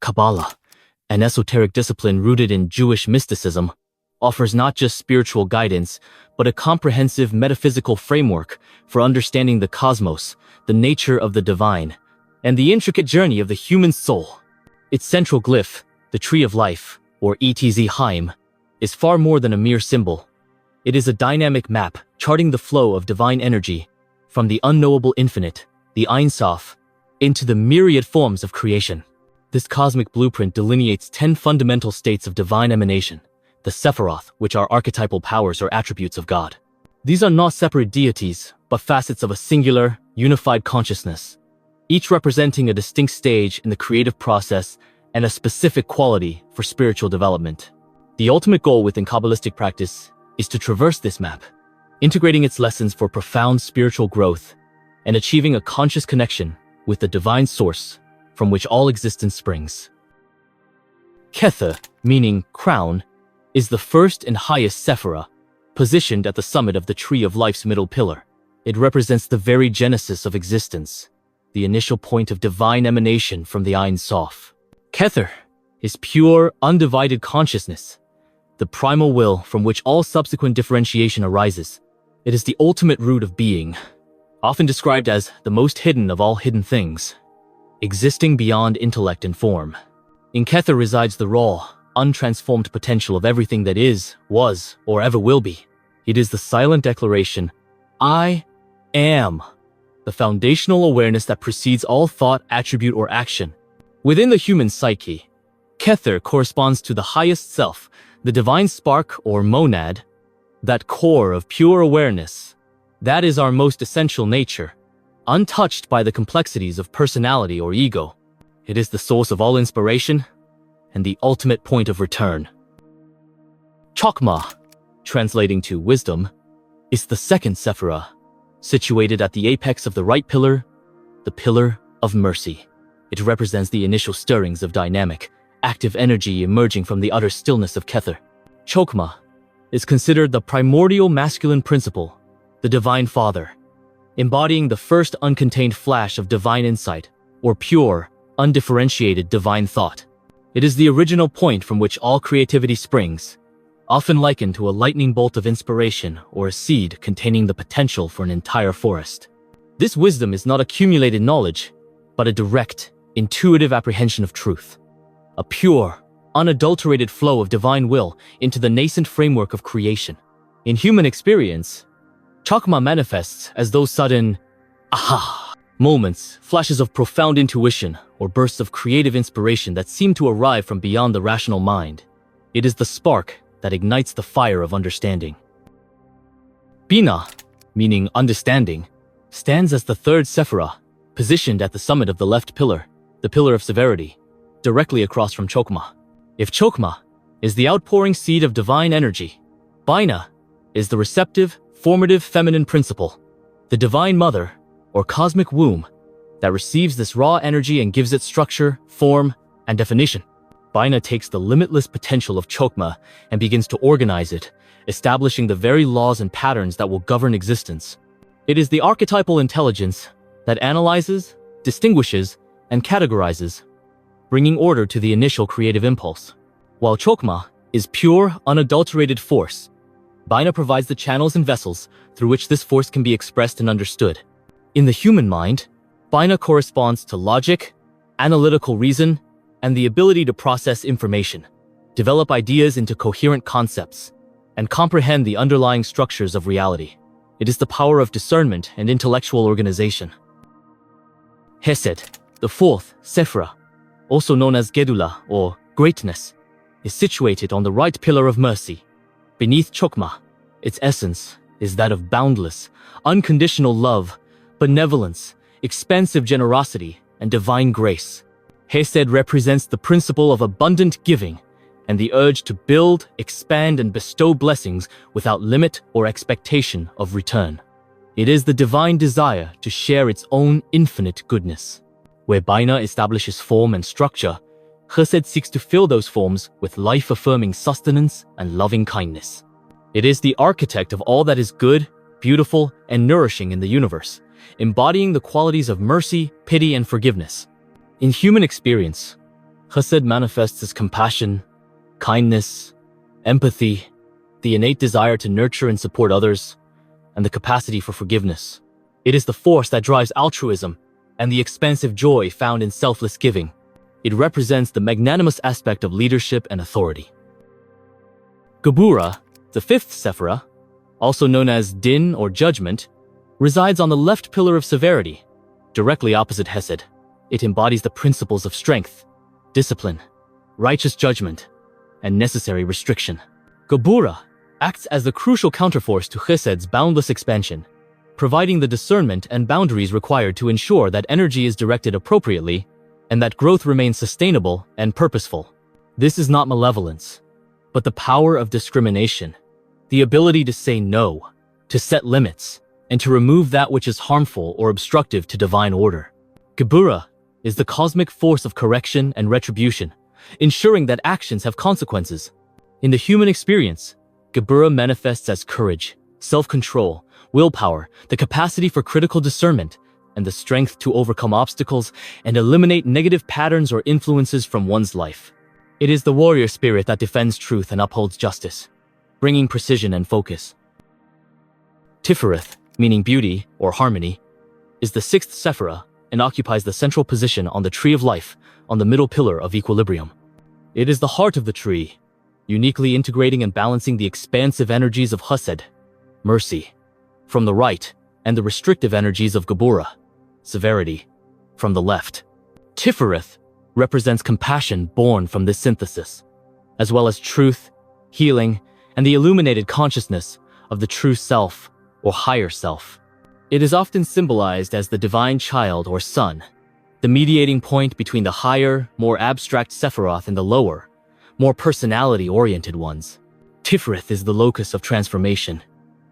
Kabbalah, an esoteric discipline rooted in Jewish mysticism, offers not just spiritual guidance, but a comprehensive metaphysical framework for understanding the cosmos, the nature of the divine, and the intricate journey of the human soul. Its central glyph, the Tree of Life, or Etz Chaim, is far more than a mere symbol. It is a dynamic map charting the flow of divine energy from the unknowable infinite, the Ein Sof, into the myriad forms of creation. This cosmic blueprint delineates 10 fundamental states of divine emanation, the Sephiroth, which are archetypal powers or attributes of God. These are not separate deities, but facets of a singular, unified consciousness, each representing a distinct stage in the creative process and a specific quality for spiritual development. The ultimate goal within Kabbalistic practice is to traverse this map, integrating its lessons for profound spiritual growth and achieving a conscious connection with the divine source from which all existence springs. Kether, meaning crown, is the first and highest Sephirah, positioned at the summit of the Tree of Life's middle pillar. It represents the very genesis of existence, the initial point of divine emanation from the Ein Sof. Kether is pure, undivided consciousness, the primal will from which all subsequent differentiation arises. It is the ultimate root of being, often described as the most hidden of all hidden things, existing beyond intellect and form. In Kether resides the raw, untransformed potential of everything that is, was, or ever will be. It is the silent declaration, I am, the foundational awareness that precedes all thought, attribute, or action. Within the human psyche, Kether corresponds to the highest self, the divine spark or monad, that core of pure awareness. That is our most essential nature, untouched by the complexities of personality or ego. It is the source of all inspiration and the ultimate point of return. Chokmah, translating to wisdom, is the second Sephirah, situated at the apex of the right pillar, the pillar of mercy. It represents the initial stirrings of dynamic, active energy emerging from the utter stillness of Kether. Chokmah is considered the primordial masculine principle, the divine father, embodying the first uncontained flash of divine insight, or pure, undifferentiated divine thought. It is the original point from which all creativity springs, often likened to a lightning bolt of inspiration or a seed containing the potential for an entire forest. This wisdom is not accumulated knowledge, but a direct, intuitive apprehension of truth, a pure, unadulterated flow of divine will into the nascent framework of creation. In human experience, Chokmah manifests as those sudden, aha, moments, flashes of profound intuition, or bursts of creative inspiration that seem to arrive from beyond the rational mind. It is the spark that ignites the fire of understanding. Binah, meaning understanding, stands as the third Sephirah, positioned at the summit of the left pillar, the pillar of severity, directly across from Chokmah. If Chokmah is the outpouring seed of divine energy, Binah is the receptive, formative feminine principle, the divine mother, or cosmic womb, that receives this raw energy and gives it structure, form, and definition. Binah takes the limitless potential of Chokmah and begins to organize it, establishing the very laws and patterns that will govern existence. It is the archetypal intelligence that analyzes, distinguishes, and categorizes, bringing order to the initial creative impulse. While Chokmah is pure, unadulterated force, Binah provides the channels and vessels through which this force can be expressed and understood. In the human mind, Binah corresponds to logic, analytical reason, and the ability to process information, develop ideas into coherent concepts, and comprehend the underlying structures of reality. It is the power of discernment and intellectual organization. Chesed, the fourth Sephirah, also known as Geburah or greatness, is situated on the right pillar of mercy. Beneath Chokmah, its essence is that of boundless, unconditional love, benevolence, expansive generosity, and divine grace. Chesed represents the principle of abundant giving and the urge to build, expand, and bestow blessings without limit or expectation of return. It is the divine desire to share its own infinite goodness. Where Binah establishes form and structure, Chesed seeks to fill those forms with life-affirming sustenance and loving kindness. It is the architect of all that is good, beautiful, and nourishing in the universe, embodying the qualities of mercy, pity, and forgiveness. In human experience, Chesed manifests as compassion, kindness, empathy, the innate desire to nurture and support others, and the capacity for forgiveness. It is the force that drives altruism and the expansive joy found in selfless giving. It represents the magnanimous aspect of leadership and authority. Geburah, the fifth Sephirah, also known as Din or Judgment, resides on the left pillar of severity, directly opposite Chesed. It embodies the principles of strength, discipline, righteous judgment, and necessary restriction. Geburah acts as the crucial counterforce to Chesed's boundless expansion, providing the discernment and boundaries required to ensure that energy is directed appropriately and that growth remains sustainable and purposeful. This is not malevolence, but the power of discrimination, the ability to say no, to set limits, and to remove that which is harmful or obstructive to divine order. Geburah is the cosmic force of correction and retribution, ensuring that actions have consequences. In the human experience, Geburah manifests as courage, self-control, willpower, the capacity for critical discernment, and the strength to overcome obstacles and eliminate negative patterns or influences from one's life. It is the warrior spirit that defends truth and upholds justice, bringing precision and focus. Tiphereth, meaning beauty or harmony, is the sixth Sephirah and occupies the central position on the tree of life on the middle pillar of equilibrium. It is the heart of the tree, uniquely integrating and balancing the expansive energies of Chesed, mercy, from the right, and the restrictive energies of Geburah, severity, from the left. Tiphereth represents compassion born from this synthesis, as well as truth, healing, and the illuminated consciousness of the true self or higher self. It is often symbolized as the divine child or son, the mediating point between the higher, more abstract Sephiroth and the lower, more personality-oriented ones. Tiphereth is the locus of transformation,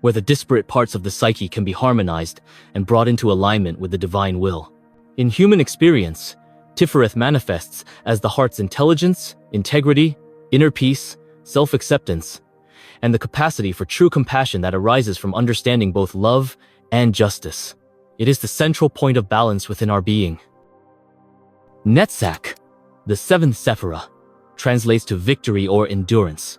where the disparate parts of the psyche can be harmonized and brought into alignment with the divine will. In human experience, Tiphereth manifests as the heart's intelligence, integrity, inner peace, self-acceptance, and the capacity for true compassion that arises from understanding both love and justice. It is the central point of balance within our being. Netzach, the seventh Sephirah, translates to victory or endurance.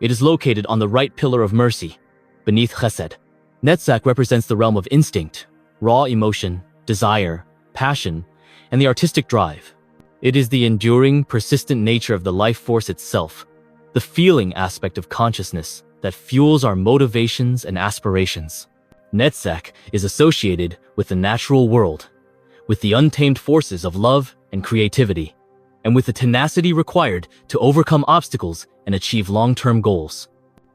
It is located on the right pillar of mercy, beneath Chesed. Netzach represents the realm of instinct, raw emotion, desire, passion, and the artistic drive. It is the enduring, persistent nature of the life force itself, the feeling aspect of consciousness that fuels our motivations and aspirations. Netzach is associated with the natural world, with the untamed forces of love and creativity, and with the tenacity required to overcome obstacles and achieve long-term goals.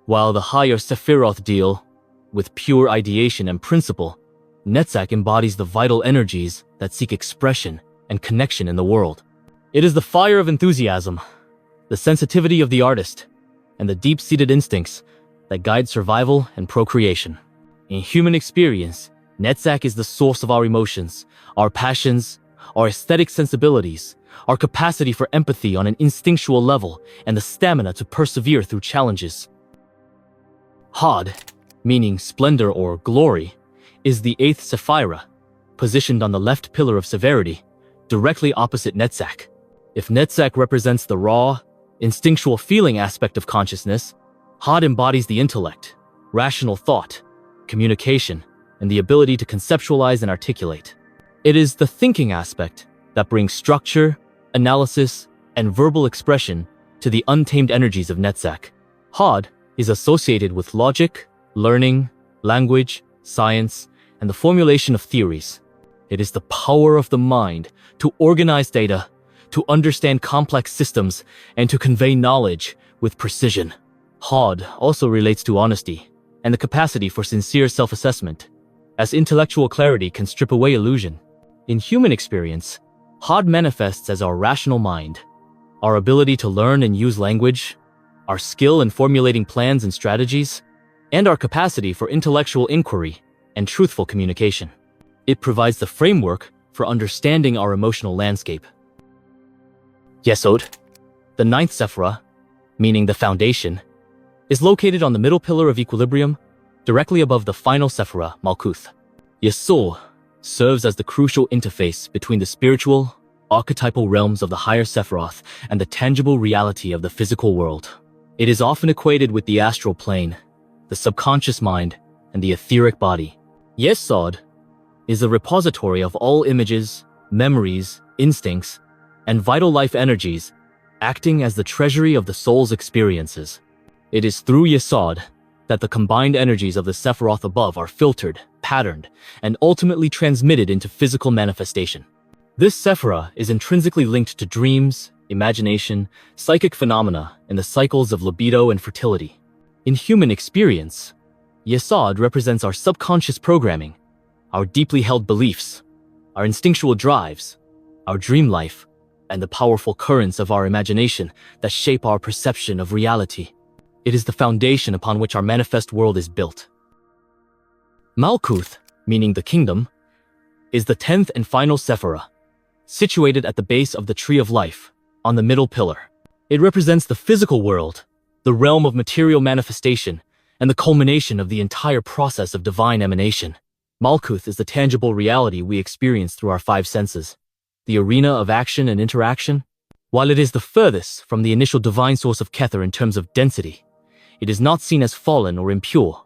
While the higher Sephiroth deal with pure ideation and principle, Netzach embodies the vital energies that seek expression and connection in the world. It is the fire of enthusiasm, the sensitivity of the artist, and the deep-seated instincts that guide survival and procreation. In human experience, Netzach is the source of our emotions, our passions, our aesthetic sensibilities, our capacity for empathy on an instinctual level, and the stamina to persevere through challenges. Hod, meaning splendor or glory, is the eighth Sephirah, positioned on the left pillar of severity, directly opposite Netzach. If Netzach represents the raw, instinctual feeling aspect of consciousness, Hod embodies the intellect, rational thought, communication, and the ability to conceptualize and articulate. It is the thinking aspect that brings structure, analysis, and verbal expression to the untamed energies of Netzach. Hod is associated with logic, learning, language, science, and the formulation of theories. It is the power of the mind to organize data, to understand complex systems, and to convey knowledge with precision. Hod also relates to honesty and the capacity for sincere self-assessment, as intellectual clarity can strip away illusion. In human experience, Hod manifests as our rational mind, our ability to learn and use language, our skill in formulating plans and strategies, and our capacity for intellectual inquiry and truthful communication. It provides the framework for understanding our emotional landscape. Yesod, the ninth Sephirah, meaning the foundation, is located on the middle pillar of equilibrium, directly above the final Sephirah, Malkuth. Yesod serves as the crucial interface between the spiritual archetypal realms of the higher Sephiroth, and the tangible reality of the physical world. It is often equated with the astral plane, the subconscious mind, and the etheric body. Yesod is a repository of all images, memories, instincts, and vital life energies, acting as the treasury of the soul's experiences. It is through Yesod that the combined energies of the Sephiroth above are filtered, patterned, and ultimately transmitted into physical manifestation. This Sephirah is intrinsically linked to dreams, imagination, psychic phenomena, and the cycles of libido and fertility. In human experience, Yesod represents our subconscious programming, our deeply held beliefs, our instinctual drives, our dream life, and the powerful currents of our imagination that shape our perception of reality. It is the foundation upon which our manifest world is built. Malkuth, meaning the kingdom, is the 10th and final Sephirah, situated at the base of the Tree of Life, on the middle pillar. It represents the physical world, the realm of material manifestation, and the culmination of the entire process of divine emanation. Malkuth is the tangible reality we experience through our five senses, the arena of action and interaction. While it is the furthest from the initial divine source of Kether in terms of density, it is not seen as fallen or impure,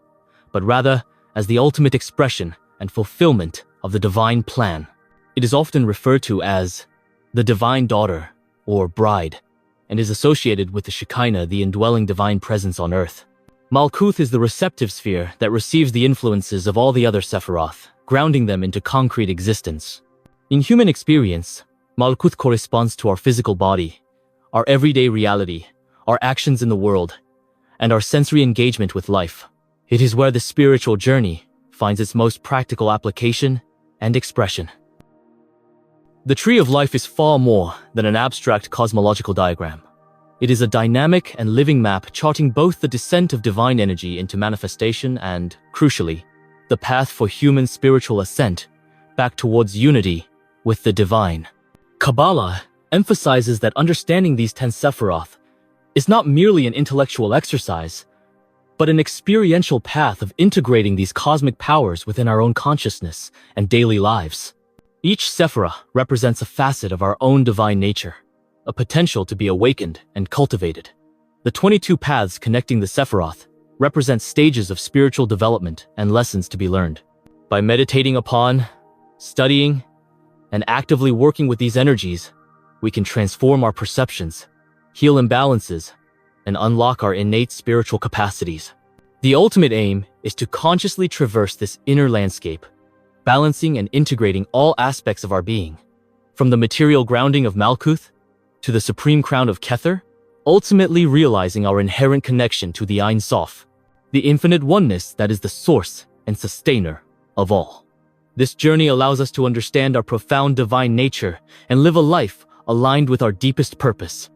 but rather as the ultimate expression and fulfillment of the divine plan. It is often referred to as the divine daughter or bride, and is associated with the Shekinah, the indwelling divine presence on earth. Malkuth is the receptive sphere that receives the influences of all the other Sephiroth, grounding them into concrete existence. In human experience, Malkuth corresponds to our physical body, our everyday reality, our actions in the world, and our sensory engagement with life. It is where the spiritual journey finds its most practical application and expression. The Tree of Life is far more than an abstract cosmological diagram. It is a dynamic and living map charting both the descent of divine energy into manifestation and, crucially, the path for human spiritual ascent back towards unity with the divine. Kabbalah emphasizes that understanding these 10 Sephiroth is not merely an intellectual exercise, but an experiential path of integrating these cosmic powers within our own consciousness and daily lives. Each Sephirah represents a facet of our own divine nature, a potential to be awakened and cultivated. The 22 paths connecting the Sephiroth represent stages of spiritual development and lessons to be learned. By meditating upon, studying, and actively working with these energies, we can transform our perceptions, heal imbalances, and unlock our innate spiritual capacities. The ultimate aim is to consciously traverse this inner landscape, balancing and integrating all aspects of our being, from the material grounding of Malkuth to the supreme crown of Kether, ultimately realizing our inherent connection to the Ein Sof, the infinite oneness that is the source and sustainer of all. This journey allows us to understand our profound divine nature and live a life aligned with our deepest purpose.